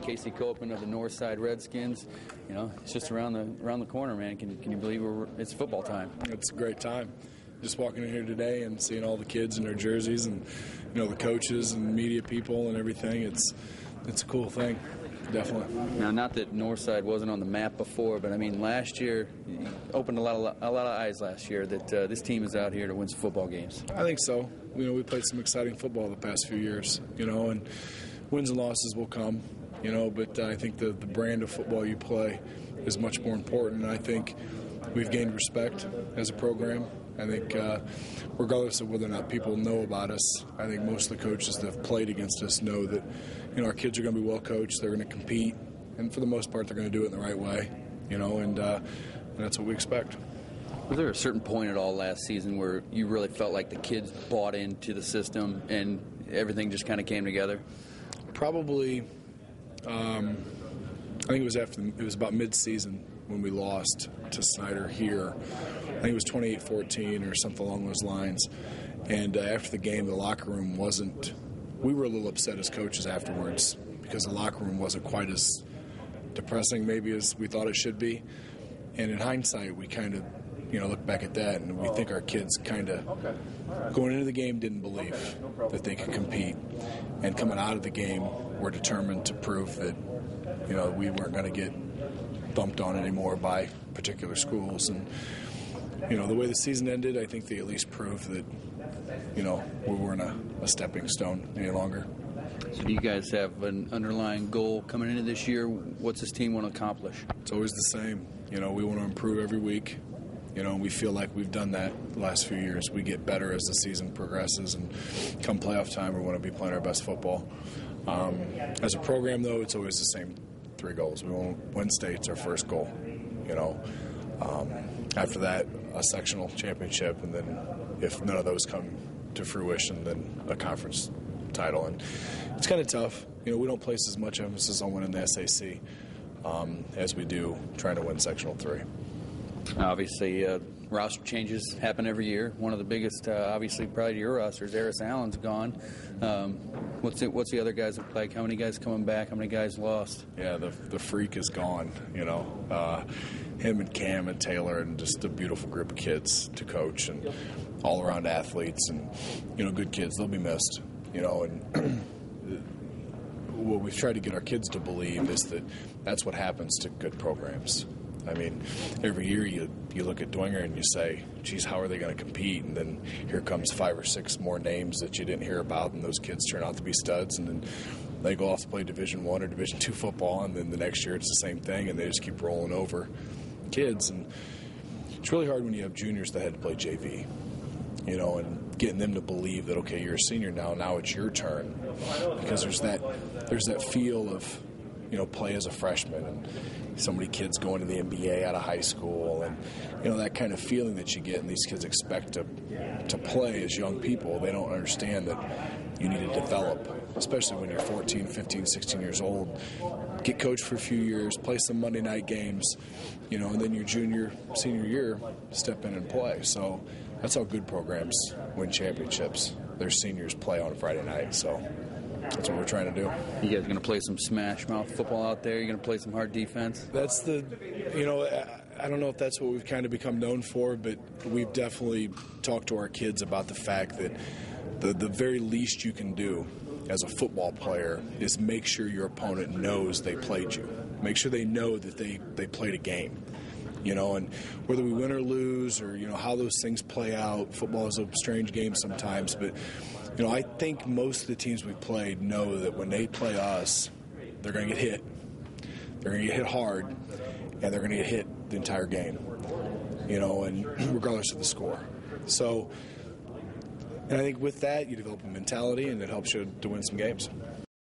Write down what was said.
Casey Kolkman of the Northside Redskins. You know, it's just around the corner, man. Can you believe it's football time? It's a great time. Just walking in here today and seeing all the kids in their jerseys and, you know, the coaches and media people and everything. It's a cool thing, definitely. Now, not that Northside wasn't on the map before, but I mean, last year you opened a lot of eyes last year that this team is out here to win some football games. I think so. You know, we played some exciting football the past few years. You know, and wins and losses will come. You know, but I think the brand of football you play is much more important. And I think we've gained respect as a program. I think regardless of whether or not people know about us, I think most of the coaches that have played against us know that, you know, our kids are going to be well coached, they're going to compete, and for the most part they're going to do it in the right way, you know, and that's what we expect. Was there a certain point at all last season where you really felt like the kids bought into the system and everything just kind of came together? Probably, I think it was about mid-season when we lost to Snyder here. I think it was 28-14 or something along those lines. And after the game, the locker room we were a little upset as coaches afterwards because the locker room wasn't quite as depressing maybe as we thought it should be. And in hindsight, we kind of, you know, look back at that and we think our kids kind of going into the game didn't believe that they could compete. And coming out of the game, we're determined to prove that, you know, we weren't going to get bumped on anymore by particular schools. And, you know, the way the season ended, I think they at least proved that, you know, we weren't a stepping stone any longer. So do you guys have an underlying goal coming into this year? What's this team want to accomplish? It's always the same. You know, we want to improve every week. You know, we feel like we've done that the last few years. We get better as the season progresses, and come playoff time, we want to be playing our best football. As a program, though, it's always the same three goals. We want to win states, our first goal. You know, after that, a sectional championship, and then if none of those come to fruition, then a conference title. And it's kind of tough. You know, we don't place as much emphasis on winning the SAC as we do trying to win sectional 3. Obviously, roster changes happen every year. One of the biggest, obviously, probably to your roster is Eris Allen's gone. What's the other guys look like? How many guys coming back? How many guys lost? Yeah, the freak is gone, you know. Him and Cam and Taylor and just a beautiful group of kids to coach and all-around athletes and, you know, good kids. They'll be missed, you know. And what we've tried to get our kids to believe is that that's what happens to good programs. I mean, every year you look at Dwenger and you say, geez, how are they going to compete? And then here comes 5 or 6 more names that you didn't hear about, and those kids turn out to be studs, and then they go off to play Division I or Division II football, and then the next year it's the same thing, and they just keep rolling over kids. And it's really hard when you have juniors that had to play JV, you know, and getting them to believe that, okay, you're a senior now it's your turn, because there's that feel of, you know, play as a freshman and so many kids going to the NBA out of high school, and, you know, that kind of feeling that you get and these kids expect to play as young people. They don't understand that you need to develop, especially when you're 14, 15, 16 years old. Get coached for a few years, play some Monday night games, you know, and then your senior year, step in and play. So that's how good programs win championships. Their seniors play on Friday night, so that's what we're trying to do. You guys going to play some smashmouth football out there? You're going to play some hard defense? That's you know, I don't know if that's what we've kind of become known for, but we've definitely talked to our kids about the fact that the very least you can do as a football player is make sure your opponent knows they played you. Make sure they know that they played a game. You know, and whether we win or lose, or, you know, how those things play out, football is a strange game sometimes, but, you know, I think most of the teams we played know that when they play us, they're going to get hit. They're going to get hit hard, and they're going to get hit the entire game, you know, and regardless of the score. So, and I think with that, you develop a mentality, and it helps you to win some games.